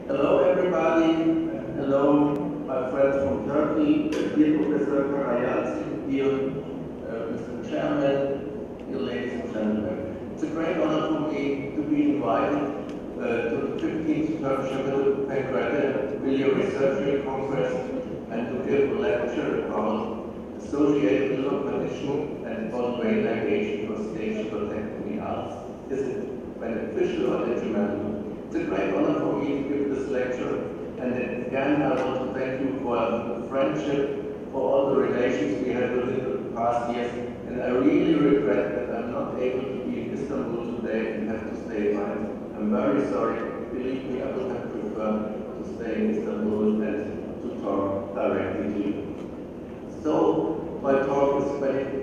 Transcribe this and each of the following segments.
Hello everybody, hello my friends from Turkey, dear Professor Karayalçın, dear Mr. Chairman, dear ladies and gentlemen. It's a great honor for me to be invited to the 15th Faydalı Pankreato Bilier Research Congress and to give a lecture about associated liver condition and portal vein ligation for stage hypertectomy Alps. Is it beneficial or detrimental? It's a great honor for me to give this lecture, and again I want to thank you for the friendship, for all the relations we had within the past years, and I really regret that I'm not able to be in Istanbul today and have to stay behind. I'm very sorry. Believe me, I would have preferred to stay in Istanbul and to talk directly to you. So, my talk is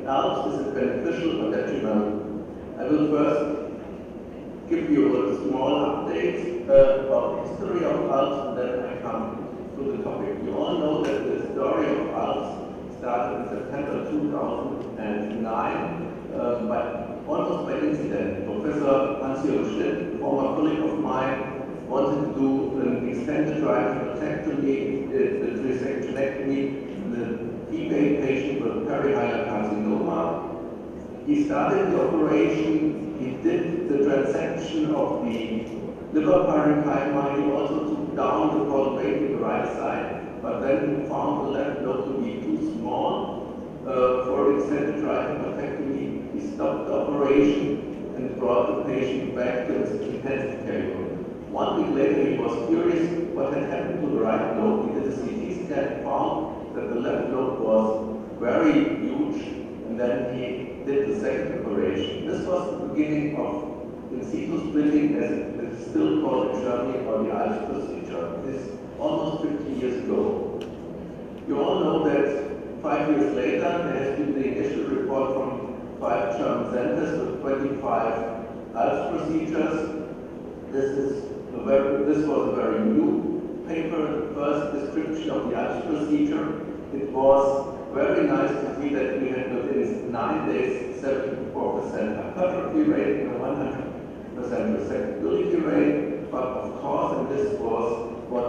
Alps, is it beneficial or detrimental? I will first give you a small update about the history of Alps, and then I come to the topic. You all know that the story of Alps started in September 2009, but almost by incident. Professor Hauke, former colleague of mine, wanted to do an extended hypertectomy, the trisectionectomy, the female patient with perihylacolangiocarcinoma. He started the operation, he did the transection of the liver parenchyma, he also took down the portal vein to the right side, but then he found the left lobe to be too small for extended hypertectomy. He stopped the operation and brought the patient back to his intensive care unit. 1 week later he was curious what had happened to the right lobe. He did a CT scan, found that the left lobe was very huge, and then he did the second operation. This was the beginning of in situ splitting, as it is still called in Germany, or the Alps procedure. This is almost 50 years ago. You all know that 5 years later there has been the initial report from 5 German centers with 25 Alps procedures. This was a very new paper, the first description of the Alps procedure. It was very nice to see that we had within 9 days 74% hypertrophy rate and 100% resectability rate, but of course, and this was what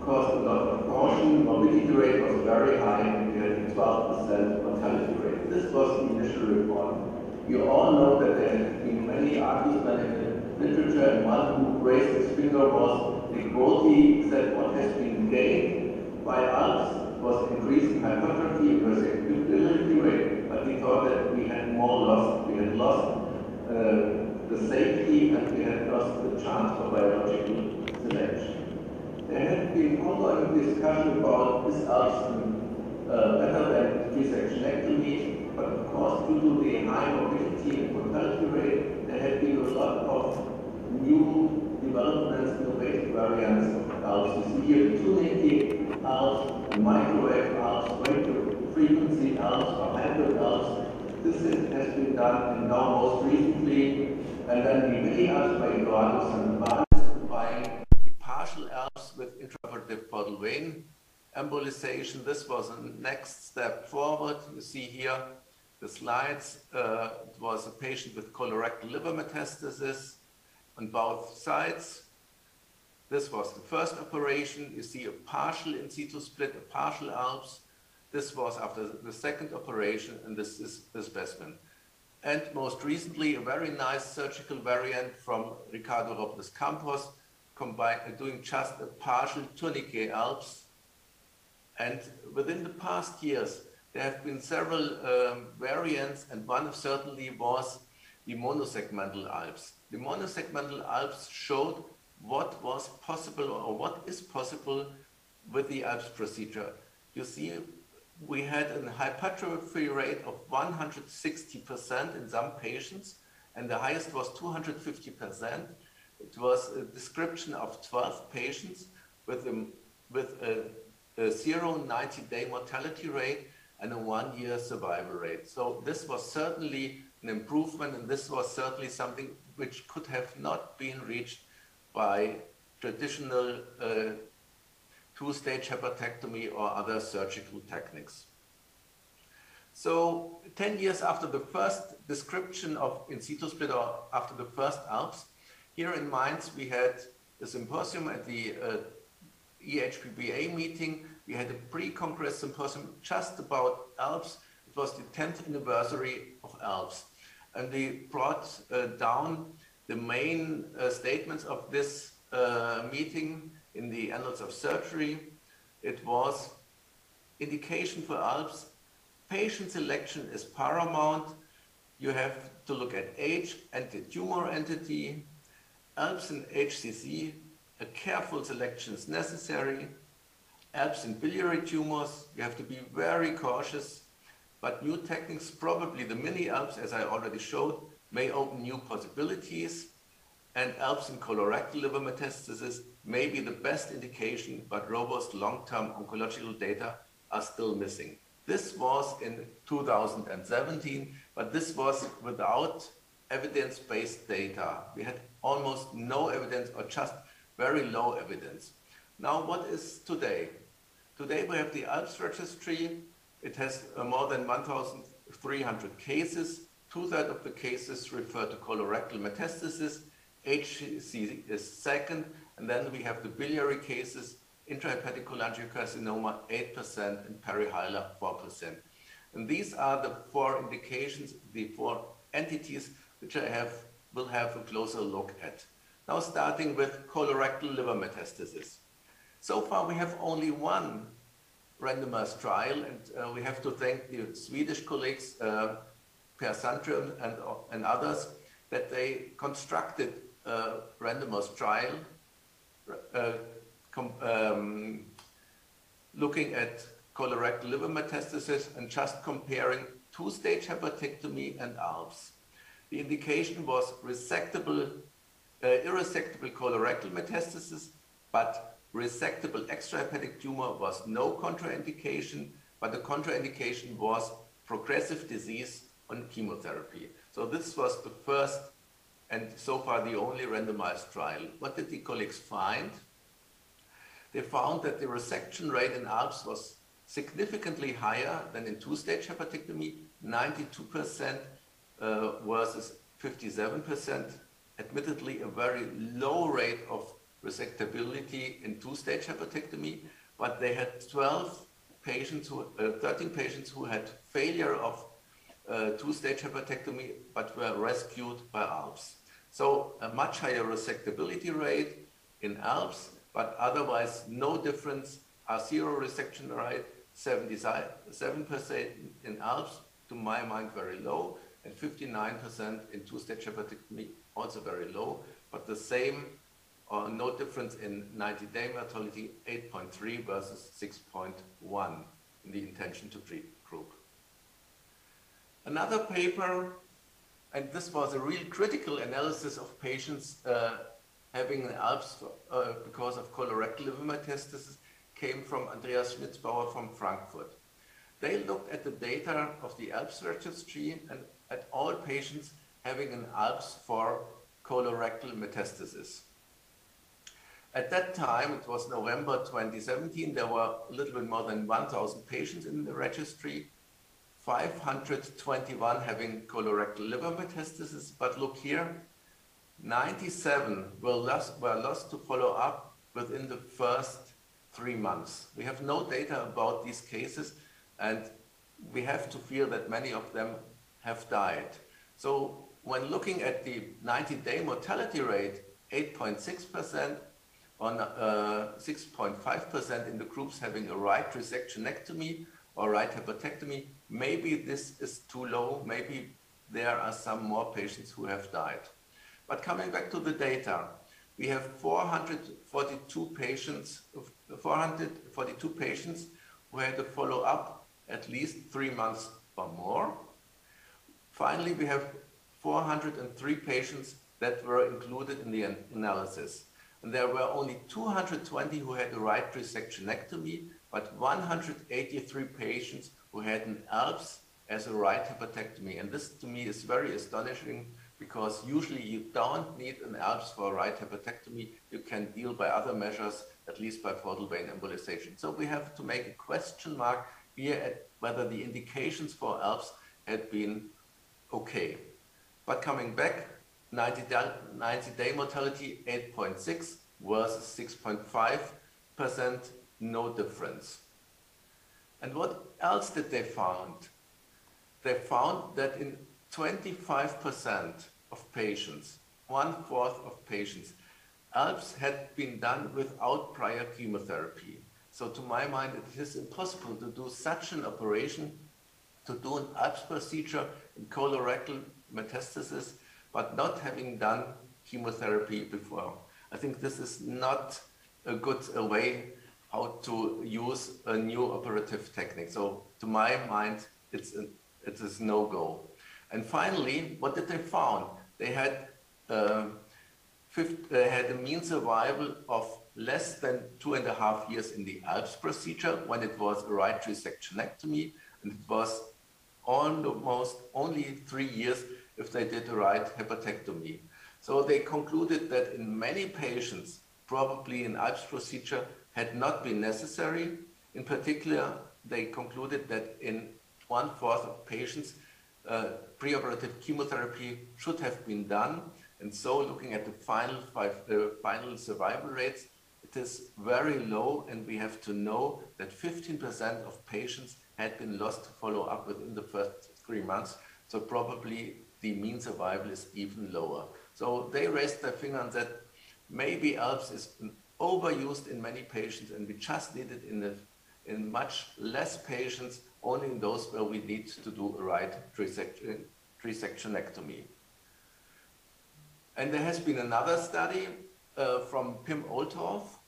caused a lot of caution, morbidity rate was very high, and we had 12% mortality rate. This was the initial report. You all know that there have been many arguments in the literature, and one who raised his finger was Nick. Said what has been gained by Alps was increasing hypertrophy and resectability rate, but we thought that we had more lost. We had lost the safety, and we had lost the chance for biological selection. There had been ongoing discussion about is Alps better than trisectionectomy, but of course, due to the high morbidity and mortality rate, there had been a lot of new developments, innovative variants of Alps. You see here the 290 Alps, the microwave Alps, radio frequency Alps, or hybrid Alps. This has been done, and now most recently, and then the mini Alps by Eduardo Sandoval, by the partial Alps with intraoperative portal vein embolization. This was a next step forward. You see here the slides. It was a patient with colorectal liver metastasis on both sides. This was the first operation. You see a partial in situ split, a partial Alps. This was after the second operation, and this is the specimen. And most recently, a very nice surgical variant from Ricardo Robles Campos, doing just a partial tourniquet Alps. And within the past years, there have been several variants, and one certainly was the monosegmental Alps. The monosegmental Alps showed what was possible, or what is possible with the Alps procedure. You see, we had a hypertrophy rate of 160% in some patients, and the highest was 250%. It was a description of 12 patients with a 0 90-day mortality rate and a 1-year survival rate. So this was certainly an improvement, and this was certainly something which could have not been reached by traditional two-stage hepatectomy or other surgical techniques. So 10 years after the first description of in situ split, or after the first Alps, here in Mainz we had the symposium at the EHPBA meeting. We had a pre-Congress symposium just about Alps. It was the 10th anniversary of Alps. And we brought down the main statements of this meeting in the Annals of Surgery. It was indication for Alps. Patient selection is paramount. You have to look at age and the tumor entity. Alps in HCC, a careful selection is necessary. Alps in biliary tumors, you have to be very cautious. But new techniques, probably the mini Alps, as I already showed, may open new possibilities. And Alps in colorectal liver metastasis may be the best indication, but robust long-term oncological data are still missing. This was in 2017, but this was without evidence-based data. We had almost no evidence or just very low evidence. Now, what is today? Today we have the Alps registry. It has more than 1,300 cases. 2/3 of the cases refer to colorectal metastasis. HCC is second, and then we have the biliary cases, Intrahepatic Angiocarcinoma 8% and Perihylacolangiocarcinoma 4%. And these are the 4 indications, the 4 entities which I will have a closer look at. Now starting with colorectal liver metastasis. So far we have only 1 randomized trial, and we have to thank the Swedish colleagues, Per Sandgren and others, that they constructed a randomized trial looking at colorectal liver metastasis and just comparing 2-stage hepatectomy and Alps. The indication was resectable, irresectable colorectal metastasis, but resectable extrahepatic tumor was no contraindication, but the contraindication was progressive disease on chemotherapy. So this was the first and so far the only randomized trial. What did the colleagues find? They found that the resection rate in Alps was significantly higher than in 2-stage hepatectomy, 92% versus 57%. Admittedly, a very low rate of resectability in 2-stage hepatectomy, but they had 13 patients who had failure of 2-stage hepatectomy, but were rescued by Alps. So a much higher resectability rate in Alps, but otherwise no difference. A 0 resection rate, 77% in Alps, to my mind very low, and 59% in 2-stage hepatectomy, also very low, but the same or no difference in 90-day mortality, 8.3 versus 6.1 in the intention to treat group. Another paper, and this was a real critical analysis of patients having an Alps because of colorectal liver metastasis, came from Andreas Schnitzbauer from Frankfurt. They looked at the data of the Alps registry and at all patients having an Alps for colorectal metastasis. At that time, it was November 2017, there were a little bit more than 1,000 patients in the registry, 521 having colorectal liver metastasis, but look here, 97 were lost to follow up within the first 3 months. We have no data about these cases, and we have to feel that many of them have died. So when looking at the 90-day mortality rate, 8.6%, on 6.5% in the groups having a right resectionectomy or right hepatectomy, maybe this is too low, maybe there are some more patients who have died. But coming back to the data, we have 442 patients who had to follow up at least 3 months or more. Finally, we have 403 patients that were included in the analysis. And there were only 220 who had a right resectionectomy, but 183 patients who had an Alps as a right hepatectomy. And this to me is very astonishing, because usually you don't need an Alps for a right hepatectomy. You can deal by other measures, at least by portal vein embolization. So we have to make a question mark here at whether the indications for Alps had been okay. But coming back, 90-day mortality 8.6, versus 6.5%, no difference. And what else did they find? They found that in 25% of patients, 1/4 of patients, ALPS had been done without prior chemotherapy. So to my mind, it is impossible to do such an operation, to do an ALPS procedure in colorectal metastasis, but not having done chemotherapy before. I think this is not a good way how to use a new operative technique. So to my mind, it is no-go. And finally, what did they found? They had a mean survival of less than 2.5 years in the ALPS procedure when it was a right resectionectomy, and it was almost only 3 years if they did a right hepatectomy. So they concluded that in many patients, probably an ALPS procedure had not been necessary. In particular, they concluded that in 1/4 of patients, preoperative chemotherapy should have been done. And so looking at the final survival rates, it is very low, and we have to know that 15% of patients had been lost to follow up within the first 3 months. So probably the mean survival is even lower. So they raised their finger and said, maybe ALPS is overused in many patients, and we just need it in much less patients, only in those where we need to do a right resectionectomy. And there has been another study from Pim Oltorf.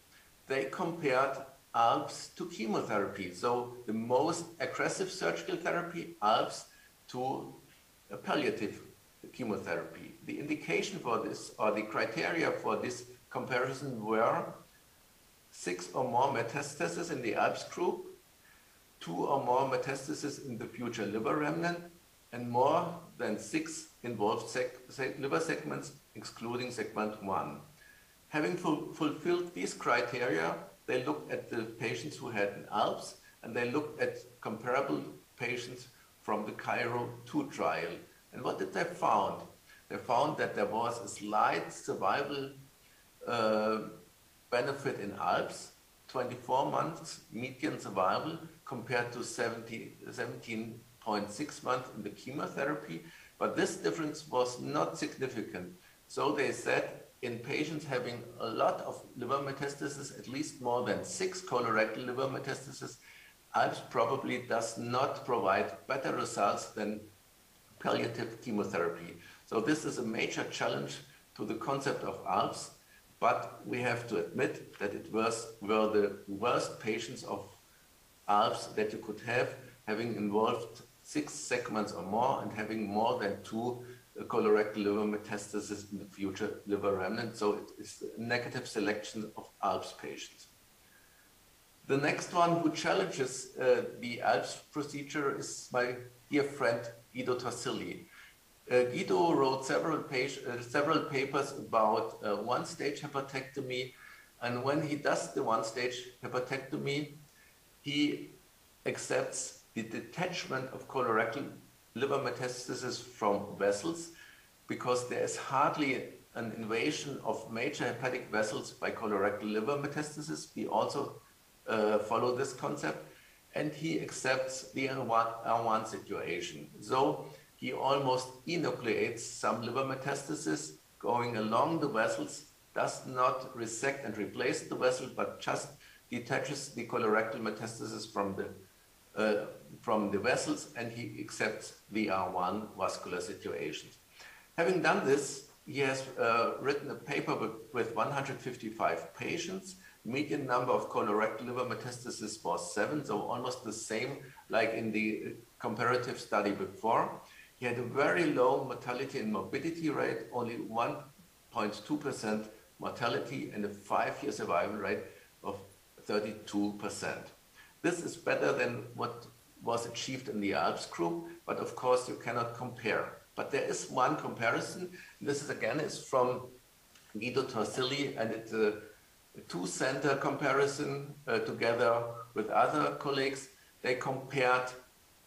They compared ALPS to chemotherapy. So the most aggressive surgical therapy, ALPS, to palliative chemotherapy. The indication for this, or the criteria for this comparison, were 6 or more metastases in the ALPS group, 2 or more metastases in the future liver remnant, and more than 6 involved liver segments, excluding segment 1. Having fulfilled these criteria, they looked at the patients who had an ALPS, and they looked at comparable patients from the Cairo 2 trial. And what did they found? They found that there was a slight survival benefit in ALPS, 24 months median survival compared to 17.6 months in the chemotherapy, but this difference was not significant. So they said in patients having a lot of liver metastasis, at least more than 6 colorectal liver metastasis, ALPS probably does not provide better results than palliative chemotherapy. So this is a major challenge to the concept of ALPS, but we have to admit that it were the worst patients of ALPS that you could have, having involved 6 segments or more and having more than 2 colorectal liver metastasis in the future liver remnant. So it is a negative selection of ALPS patients. The next one who challenges the ALPS procedure is my dear friend Guido Torsilli. Guido wrote several papers about one-stage hepatectomy, and when he does the one-stage hepatectomy, he accepts the detachment of colorectal liver metastasis from vessels, because there is hardly an invasion of major hepatic vessels by colorectal liver metastasis. We also follow this concept, and he accepts the R1 situation. So he almost enucleates some liver metastasis going along the vessels, does not resect and replace the vessel, but just detaches the colorectal metastasis from the vessels, and he accepts the R1 vascular situation. Having done this, he has written a paper with 155 patients. Median number of colorectal liver metastasis was 7, so almost the same like in the comparative study before. He had a very low mortality and morbidity rate, only 1.2% mortality, and a 5-year survival rate of 32%. This is better than what was achieved in the ALPS group, but of course you cannot compare. But there is one comparison. This is again from Guido Torsilli, and it's a 2-center comparison together with other colleagues. They compared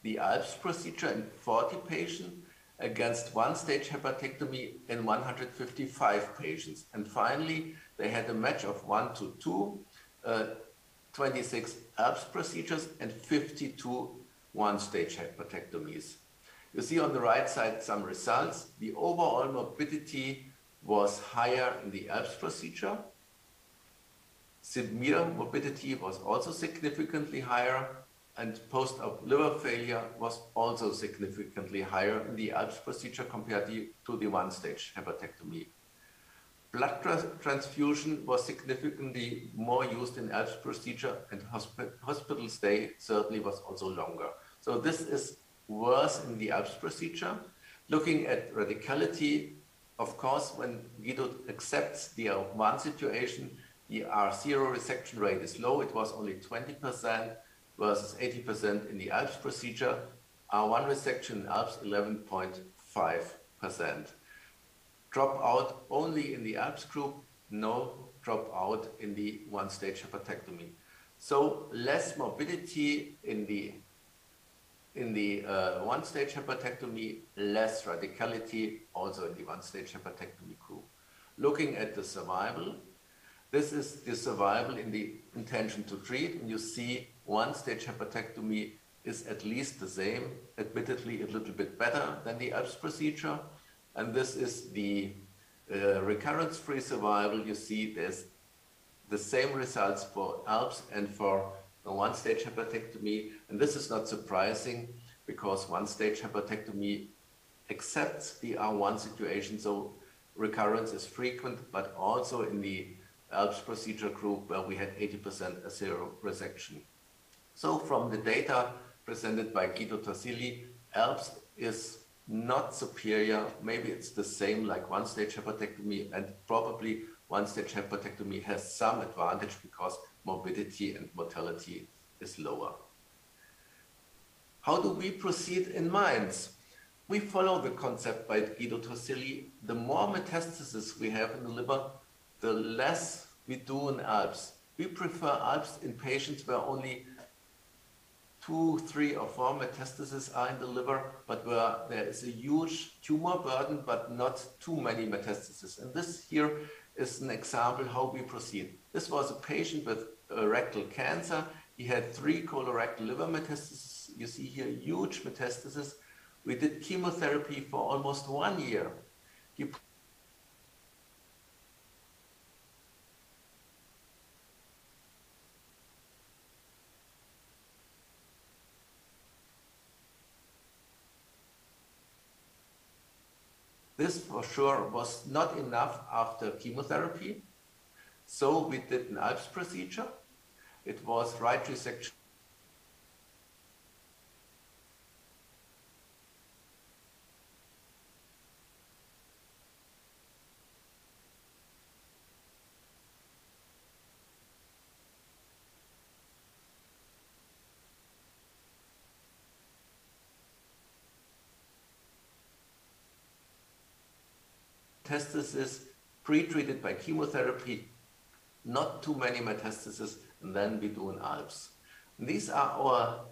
the ALPS procedure in 40 patients against one-stage hepatectomy in 155 patients. And finally, they had a match of 1 to 2, 26 ALPS procedures and 52 one-stage hepatectomies. You see on the right side some results. The overall morbidity was higher in the ALPS procedure. Severe morbidity was also significantly higher, and post-op liver failure was also significantly higher in the ALPS procedure compared to the one-stage hepatectomy. Blood transfusion was significantly more used in ALPS procedure, and hospital stay certainly was also longer. So this is worse in the ALPS procedure. Looking at radicality, of course, when Guido accepts the R1 situation, the R0 resection rate is low. It was only 20% versus 80% in the ALPS procedure. R1 resection in ALPS, 11.5%. Dropout only in the ALPS group, no dropout in the one-stage hepatectomy. So less morbidity in the one-stage hepatectomy, less radicality also in the one-stage hepatectomy group. Looking at the survival, this is the survival in the intention to treat, and you see one-stage hepatectomy is at least the same, admittedly a little bit better than the ALPS procedure. And this is the recurrence-free survival. You see there's the same results for ALPS and for the one-stage hepatectomy. And this is not surprising because one-stage hepatectomy accepts the R1 situation. So recurrence is frequent, but also in the ALPS procedure group where we had 80% A0 resection. So from the data presented by Guido Tarsili, ALPS is not superior. Maybe it's the same like one-stage hepatectomy, and probably one-stage hepatectomy has some advantage because morbidity and mortality is lower. How do we proceed in Mainz? We follow the concept by Guido Tarsili. The more metastasis we have in the liver, the less we do in ALPS. We prefer ALPS in patients where only 2, 3, or 4 metastases are in the liver, but where there is a huge tumor burden, but not too many metastases. And this here is an example how we proceed. This was a patient with rectal cancer. He had 3 colorectal liver metastases. You see here huge metastases. We did chemotherapy for almost 1 year. This for sure was not enough after chemotherapy. So we did an ALPS procedure. It was right resection. Metastasis, pre-treated by chemotherapy, not too many metastases, and then we do an ALPS. And these are our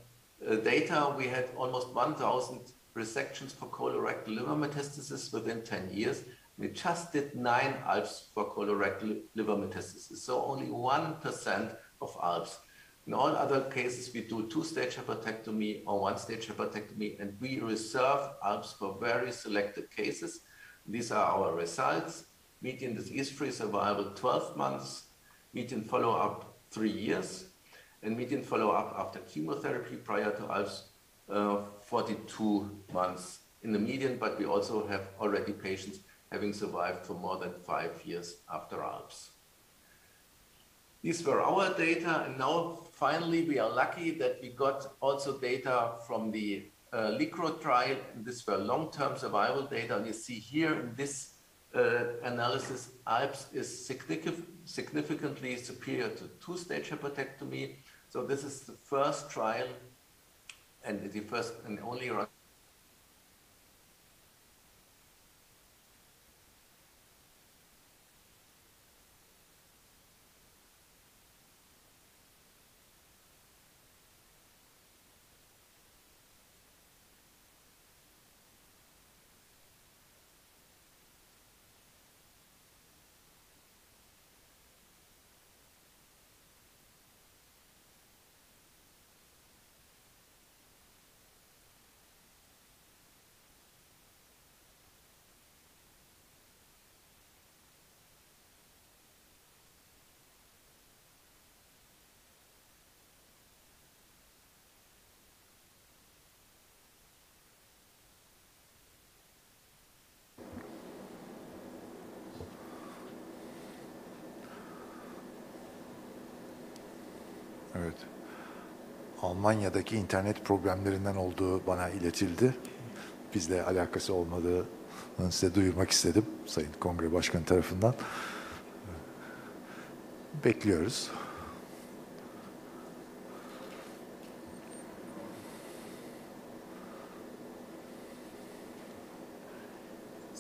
data. We had almost 1,000 resections for colorectal liver metastasis within 10 years. We just did 9 ALPS for colorectal liver metastasis, so only 1% of ALPS. In all other cases, we do 2-stage hepatectomy or 1-stage hepatectomy, and we reserve ALPS for very selected cases. These are our results. Median disease-free survival 12 months, median follow-up 3 years, and median follow-up after chemotherapy prior to ALPS 42 months in the median, but we also have already patients having survived for more than 5 years after ALPS. These were our data, and now finally we are lucky that we got also data from the LICRO trial, and these were long-term survival data. And you see here in this analysis, ALPS is significantly superior to 2-stage hepatectomy. So this is the first trial and the first and only Evet. Almanya'daki internet problemlerinden olduğu bana iletildi. Bizle alakası olmadığını size duyurmak istedim Sayın Kongre Başkanı tarafından. Bekliyoruz.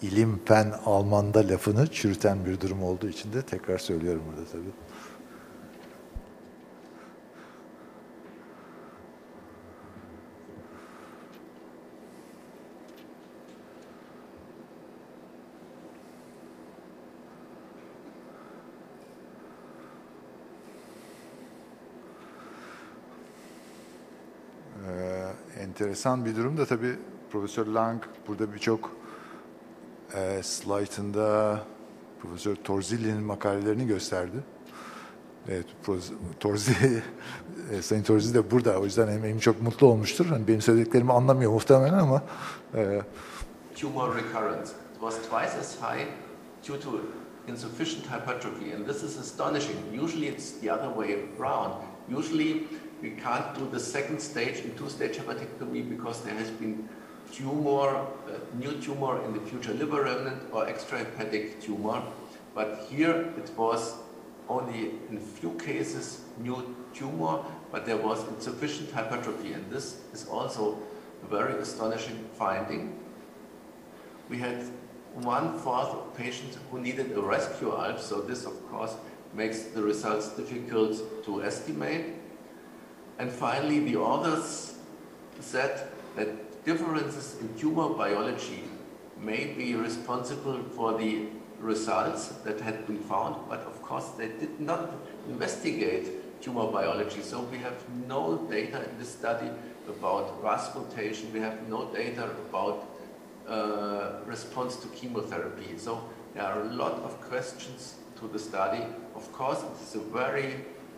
İlim, fen, Alman'da lafını çürüten bir durum olduğu için de tekrar söylüyorum burada tabii. Enteresan bir durum da tabii Profesör Lang burada birçok slaytında Profesör Torzilli'nin makalelerini gösterdi. Evet, Sayın Torzilli de burada. O yüzden eminim çok mutlu olmuştur. Hani benim söylediklerimi anlamıyor muhtemelen ama tumor recurrence. It was twice as high due to insufficient hypertrophy, and this is astonishing. Usually it's the other way around. Usually we can't do the second stage in two-stage hepatectomy because there has been new tumor in the future liver remnant or extrahepatic tumor. But here it was only in a few cases new tumor, but there was insufficient hypertrophy, and this is also a very astonishing finding. We had 1/4 of patients who needed a rescue ALPS, so this of course makes the results difficult to estimate. And finally, the authors said that differences in tumor biology may be responsible for the results that had been found, but of course they did not investigate tumor biology. So we have no data in this study about RAS mutation, we have no data about response to chemotherapy. So there are a lot of questions to the study. Of course, it's a very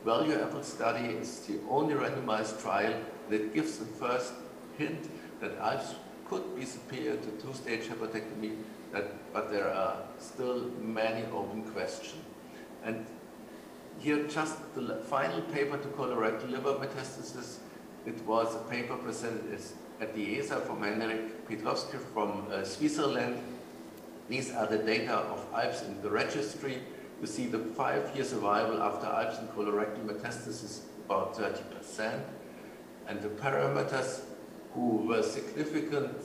valuable study. It's the only randomized trial that gives the first hint that ALPS could be superior to two-stage hepatectomy, but there are still many open questions. And here just the final paper to colorectal liver metastasis. It was a paper presented at the ESA from Henrik Piotrowski from Switzerland. These are the data of ALPS in the registry. You see the 5-year survival after ALPS in colorectal metastasis, about 30%. And the parameters who were significant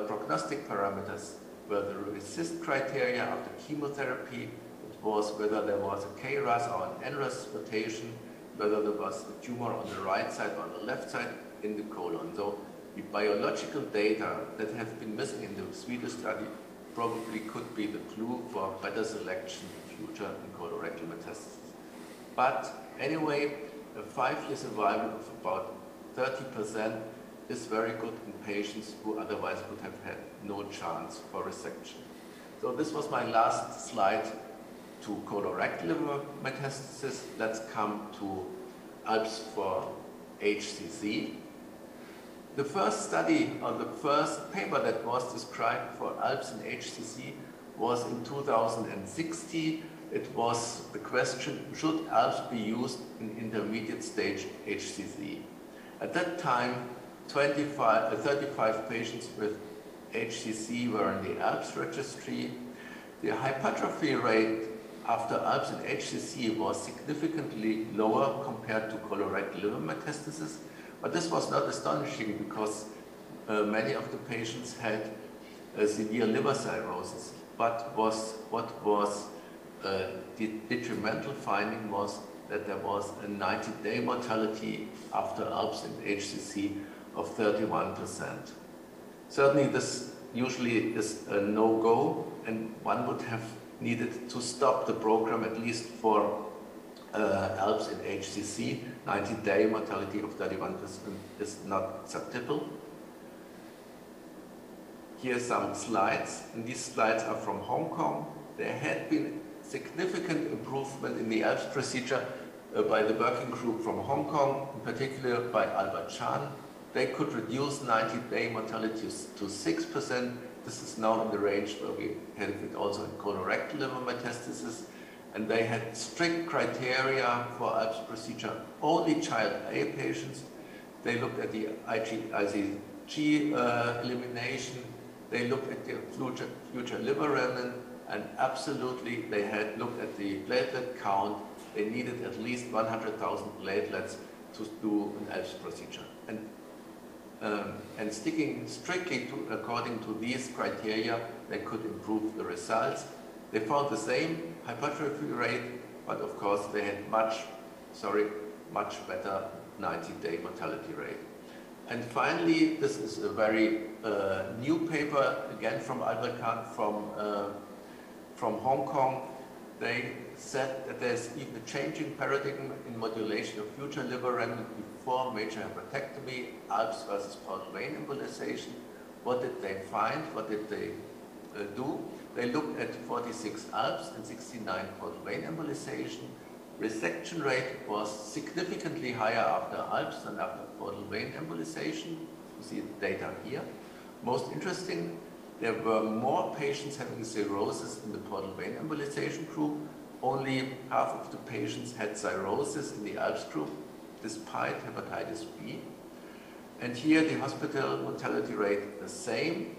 prognostic parameters were the RECIST criteria after chemotherapy. It was whether there was a KRAS or an NRAS mutation, whether there was a tumor on the right side or on the left side in the colon. So the biological data that have been missing in the Swedish study probably could be the clue for better selection in the future in colorectal metastasis. But anyway, a 5-year survival of about 30% is very good in patients who otherwise would have had no chance for resection. So this was my last slide to colorectal liver metastasis. Let's come to ALPS for HCC. The first study, or the first paper that was described for ALPS in HCC was in 2060. It was the question, should ALPS be used in intermediate stage HCC? At that time, 35 patients with HCC were in the ALPS registry. The hypertrophy rate after ALPS in HCC was significantly lower compared to colorectal liver metastasis, but this was not astonishing because many of the patients had severe liver cirrhosis. But what was the detrimental finding was that there was a 90-day mortality after ALPS in HCC of 31%. Certainly this usually is a no-go, and one would have needed to stop the program at least for ALPS in HCC. 90-day mortality of 31% is not acceptable. Here are some slides, and these slides are from Hong Kong. There had been significant improvement in the ALPS procedure by the working group from Hong Kong, in particular by Albert Chan. They could reduce 90-day mortality to 6%. This is now in the range where we had it also in colorectal liver metastasis. and they had strict criteria for Alps procedure. Only child A patients. They looked at the IgG elimination. They looked at the future liver remnant, and absolutely they had looked at the platelet count. They needed at least 100,000 platelets to do an Alps procedure. And sticking strictly according to these criteria, they could improve the results. They found the same hypertrophy rate, but of course they had much better 90-day mortality rate. And finally, this is a very new paper, again from Albert Kahn from Hong Kong. They said that there's even a changing paradigm in modulation of future liver remnant before major hepatectomy, Alps versus portal vein embolization. What did they find? What did they do? They looked at 46 Alps and 69 portal vein embolization. Resection rate was significantly higher after Alps than after portal vein embolization. You see the data here. Most interesting, there were more patients having cirrhosis in the portal vein embolization group. Only half of the patients had cirrhosis in the Alps group, despite hepatitis B. And here the hospital mortality rate the same.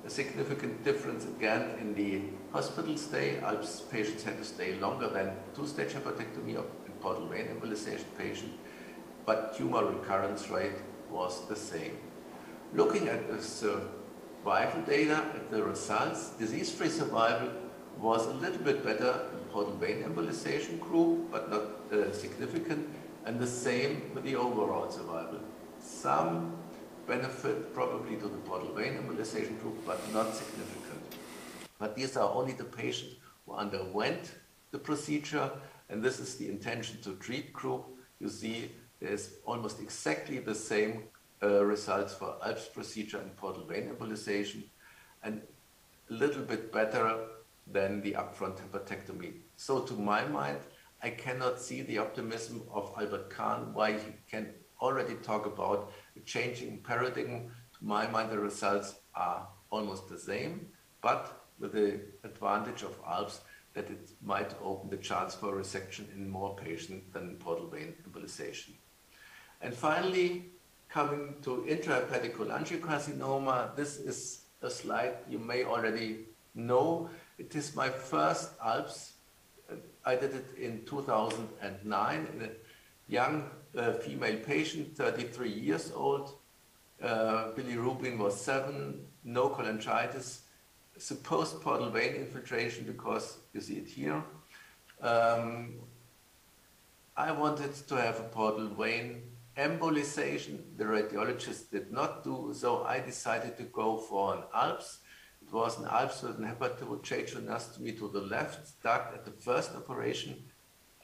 A significant difference again in the hospital stay. Alps patients had to stay longer than two-stage hepatectomy of portal vein embolization patient, but tumor recurrence rate was the same. Looking at the survival data, at the results, disease-free survival was a little bit better in portal vein embolization group, but not significant, and the same with the overall survival. Some benefit probably to the portal vein embolization group, but not significant. But these are only the patients who underwent the procedure, and this is the intention to treat group. You see there's almost exactly the same results for Alps procedure and portal vein embolization, and a little bit better than the upfront hepatectomy. So to my mind, I cannot see the optimism of Albert Kahn, why he can already talk about a changing paradigm. To my mind, the results are almost the same, but with the advantage of Alps that it might open the chance for resection in more patients than portal vein embolization. And finally, coming to intrahepatic cholangiocarcinoma, this is a slide you may already know. It is my first Alps. I did it in 2009 in a young female patient, 33 years old. Bilirubin was 7, no cholangitis, supposed portal vein infiltration because you see it here. I wanted to have a portal vein embolization. The radiologist did not do so. I decided to go for an Alps. It was an Alps with an hepato tracheostomy to the left, start at the first operation.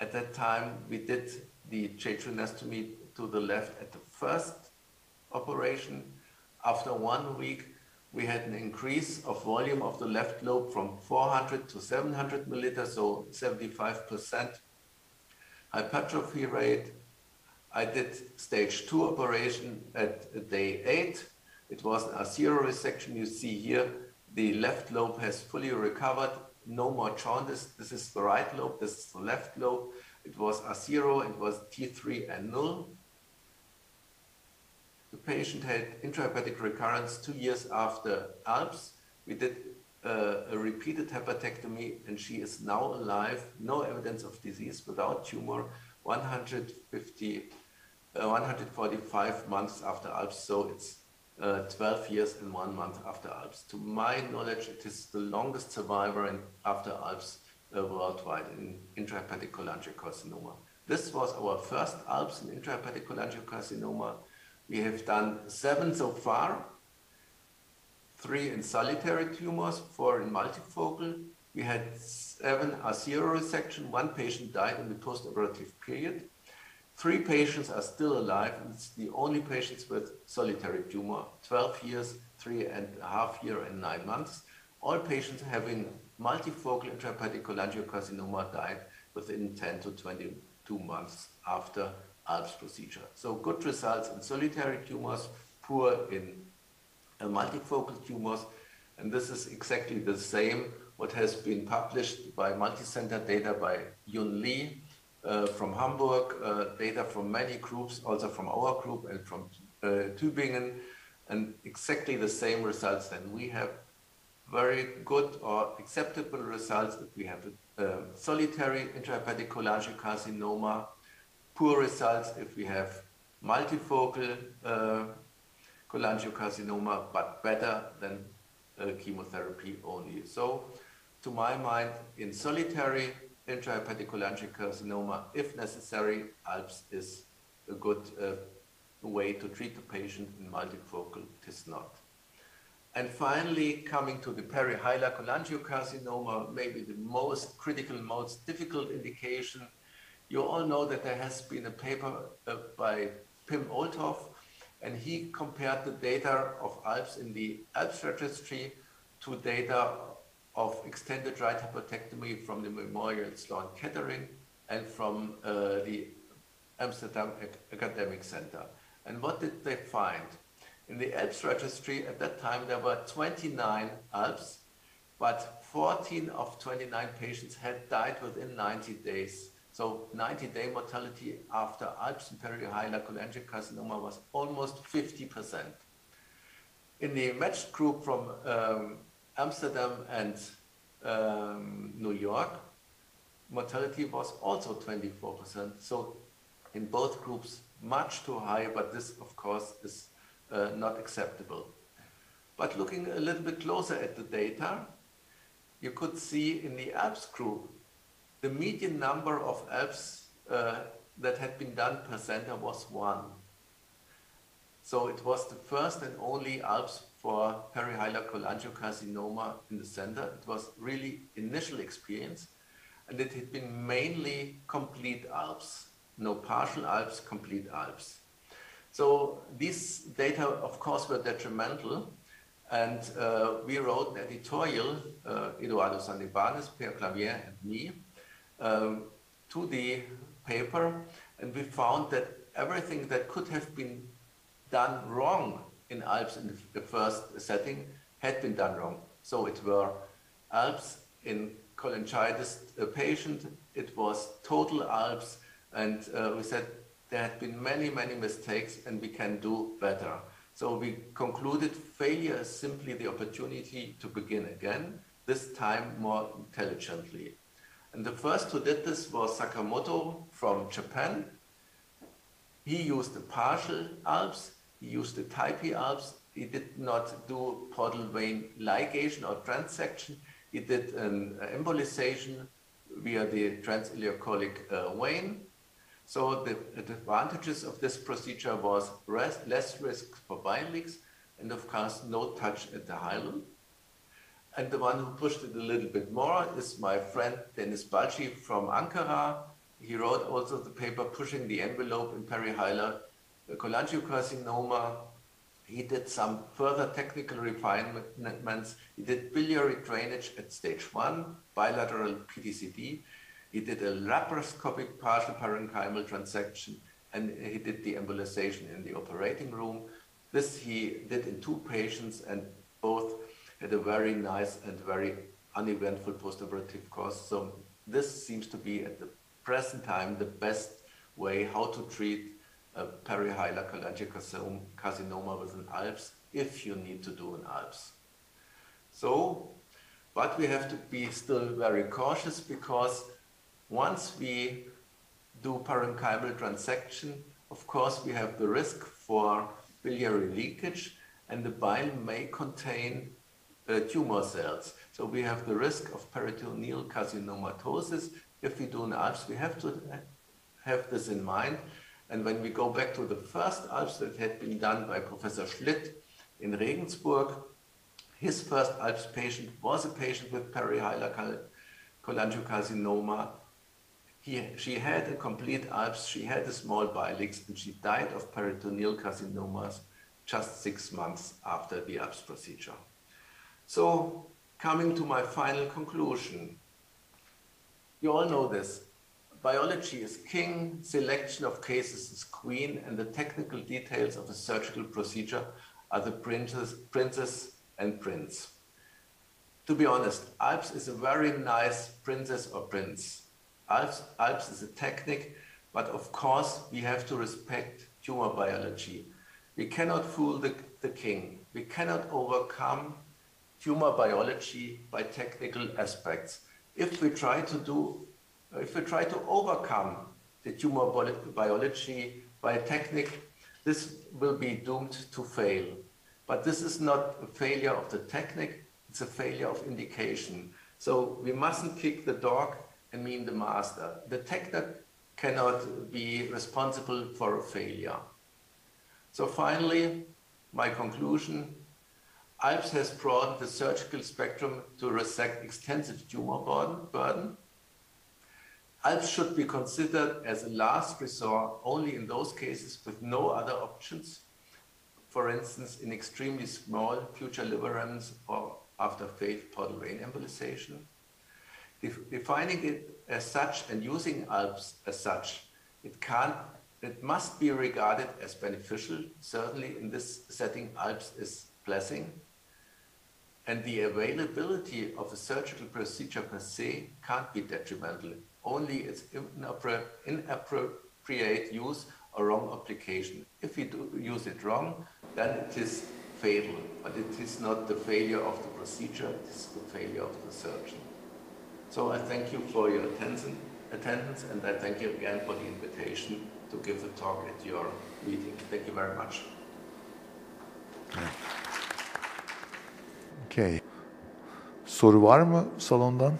At that time, we did the tracheostomy to the left at the first operation. After 1 week, we had an increase of volume of the left lobe from 400 to 700 milliliters, so 75% hypertrophy rate. I did stage 2 operation at day 8. It was an R0 resection. You see here, the left lobe has fully recovered, no more jaundice. This is the right lobe, this is the left lobe. It was R0, it was T3 and null. The patient had intrahepatic recurrence 2 years after Alps. We did a repeated hepatectomy, and she is now alive, no evidence of disease, without tumor, 145 months after Alps, so it's 12 years and 1 month after Alps. To my knowledge, it is the longest survivor after Alps worldwide in intrahepatic cholangiocarcinoma. This was our first Alps in intrahepatic cholangiocarcinoma. We have done 7 so far, 3 in solitary tumors, 4 in multifocal. We had 7 R0 resection. 1 patient died in the postoperative period. 3 patients are still alive, and it's the only patients with solitary tumor, 12 years, 3.5 years, and 9 months. All patients having multifocal intrahepatic cholangiocarcinoma died within 10 to 22 months after Alps procedure. So good results in solitary tumors, poor in multifocal tumors, and this is exactly the same what has been published by multi-center data by Yun Lee from Hamburg, data from many groups, also from our group and from Tübingen, and exactly the same results. And we have very good or acceptable results if we have solitary intrahepatic cholangiocarcinoma, poor results if we have multifocal cholangiocarcinoma, but better than chemotherapy only. So, to my mind, in solitary intrahepatic cholangiocarcinoma, if necessary, ALPS is a good way to treat the patient. In multifocal, it is not. And finally, coming to the perihylacolangiocarcinoma, maybe the most critical, most difficult indication. You all know that there has been a paper by Pim Olthoff, and he compared the data of ALPS in the ALPS registry to data of extended right hepatectomy from the Memorial Sloan Kettering and from the Amsterdam Academic Center. And what did they find? In the ALPS registry, at that time, there were 29 ALPS, but 14 of 29 patients had died within 90 days. So 90-day mortality after ALPS and perihylacolangiocarcinoma was almost 50%. In the matched group from Amsterdam and New York, mortality was also 24%. So in both groups, much too high, but this, of course, is not acceptable. But looking a little bit closer at the data, you could see in the ALPS group, the median number of ALPS that had been done per center was 1. So it was the first and only ALPS for perihylacolangiocarcinoma in the center. It was really initial experience, and it had been mainly complete ALPS, no partial ALPS, complete ALPS. So these data, of course, were detrimental, and we wrote an editorial, Eduardo Santibanez, Pierre Clavier, and me, to the paper, and we found that everything that could have been done wrong in ALPS in the first setting had been done wrong. So it were ALPS in cholangitis patient, it was total ALPS, and we said there had been many, many mistakes and we can do better. So we concluded failure is simply the opportunity to begin again, this time more intelligently. And the first who did this was Sakamoto from Japan. He used a partial ALPS, he used a type E ALPS, he did not do portal vein ligation or transection, he did an embolization via the transileocholic vein. So the advantages of this procedure was less risk for bile leaks and of course no touch at the hilum. And the one who pushed it a little bit more is my friend Dennis Balci from Ankara. He wrote also the paper Pushing the Envelope in Perihylacolangiocarcinoma. He did some further technical refinements. He did biliary drainage at stage 1, bilateral PTCD. He did a laparoscopic partial parenchymal transection, and he did the embolization in the operating room. This he did in 2 patients, and both had a very nice and very uneventful postoperative course. So this seems to be at the present time the best way how to treat a perihylacolangiocarcinoma with an ALPS if you need to do an ALPS. So, but we have to be still very cautious, because once we do parenchymal transection, of course we have the risk for biliary leakage, and the bile may contain tumor cells. So we have the risk of peritoneal carcinomatosis. If we do an ALPS, we have to have this in mind. And when we go back to the first ALPS that had been done by Professor Schlitt in Regensburg, his first ALPS patient was a patient with perihylacolangiocarcinoma. She had a complete ALPS, she had a small bile leaks, and she died of peritoneal carcinomas just 6 months after the ALPS procedure. So, coming to my final conclusion, you all know this. Biology is king, selection of cases is queen, and the technical details of a surgical procedure are the princess and prince. To be honest, Alps is a very nice princess or prince. Alps is a technique, but of course we have to respect tumor biology. We cannot fool the king. We cannot overcome tumor biology by technical aspects. If we try to overcome the tumor biology by a technique, this will be doomed to fail. But this is not a failure of the technique, it's a failure of indication. So we mustn't kick the dog and mean the master. The technique cannot be responsible for a failure. So finally, my conclusion, Alps has broadened the surgical spectrum to resect extensive tumor burden. Alps should be considered as a last resort only in those cases with no other options, for instance, in extremely small future liver remnants or after failed portal vein embolization. Defining it as such and using Alps as such, it must be regarded as beneficial. Certainly in this setting, Alps is blessing. And the availability of a surgical procedure per se can't be detrimental. Only its inappropriate use or wrong application. If we use it wrong, then it is fatal. But it is not the failure of the procedure, it is the failure of the surgeon. So I thank you for your attendance, and I thank you again for the invitation to give a talk at your meeting. Thank you very much. Okay. Soru var mı salondan?